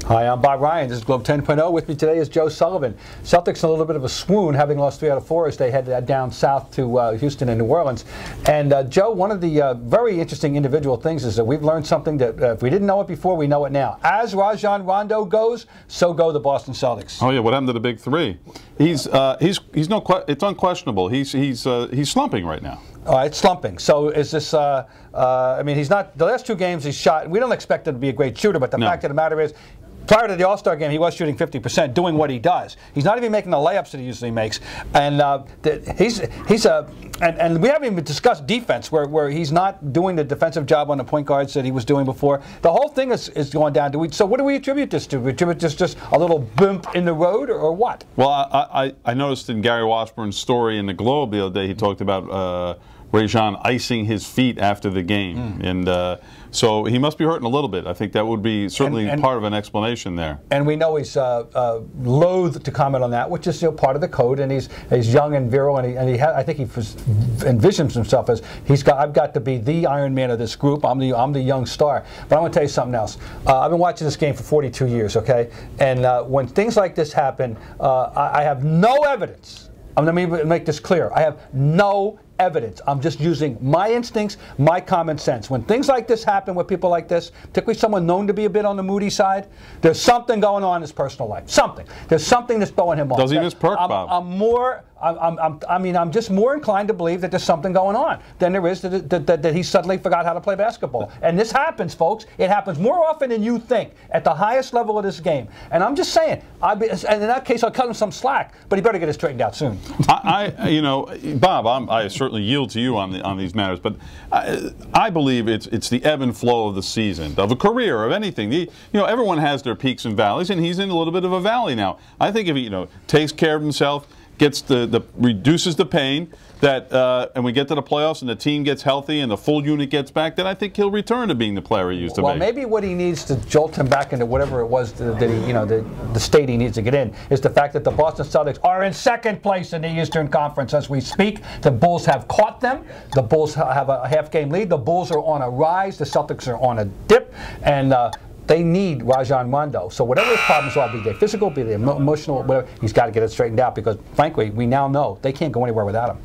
Hi, I'm Bob Ryan. This is Globe 10.0. With me today is Joe Sullivan. Celtics in a little bit of a swoon, having lost 3 out of 4 as they head down south to Houston and New Orleans. And Joe, one of the very interesting individual things is that we've learned something that if we didn't know it before, we know it now. As Rajon Rondo goes, so go the Boston Celtics. Oh yeah, what happened to the big three? It's unquestionable. He's slumping right now. It's slumping. So is this, I mean, he's not, the last 2 games he's shot, we don't expect him to be a great shooter, but the fact of the matter is, prior to the All-Star game, he was shooting 50%, doing what he does. He's not even making the layups that he usually makes, and and we haven't even discussed defense, where he's not doing the defensive job on the point guards that he was doing before. The whole thing is going down. So what do we attribute this to? We attribute this just a little bump in the road, or what? Well, I noticed in Gary Washburn's story in the Globe the other day, he talked about Rajon icing his feet after the game, and so he must be hurting a little bit. I think that would be certainly part of an explanation there. And we know he's loath to comment on that, which is part of the code. And he's young and virile, and I think he envisions himself as I've got to be the Iron Man of this group. I'm the young star. But I'm going to tell you something else. I've been watching this game for 42 years, okay? And when things like this happen, I have no evidence. Let me make this clear. I have no evidence. I'm just using my instincts, my common sense. When things like this happen with people like this, particularly someone known to be a bit on the moody side, there's something going on in his personal life. Something. There's something that's throwing him off. Does he miss perk, Bob? I'm just more inclined to believe that there's something going on than there is that he suddenly forgot how to play basketball. And this happens, folks. It happens more often than you think at the highest level of this game. And I'm just saying, and in that case, I'll cut him some slack, but he better get it straightened out soon. Bob, I certainly yield to you on these matters, but I believe it's the ebb and flow of the season, of a career, of anything. Everyone has their peaks and valleys, and he's in a little bit of a valley now. I think if he takes care of himself, reduces the pain, and we get to the playoffs and the team gets healthy and the full unit gets back, then I think he'll return to being the player he used to be. Well, maybe what he needs to jolt him back into whatever it was that the state he needs to get in is the fact that the Boston Celtics are in 2nd place in the Eastern Conference as we speak. The Bulls have caught them. The Bulls have a half-game lead. The Bulls are on a rise. The Celtics are on a dip, and they need Rajon Rondo. So whatever his problems are, be they physical, be they emotional, whatever, he's got to get it straightened out because, frankly, we now know they can't go anywhere without him.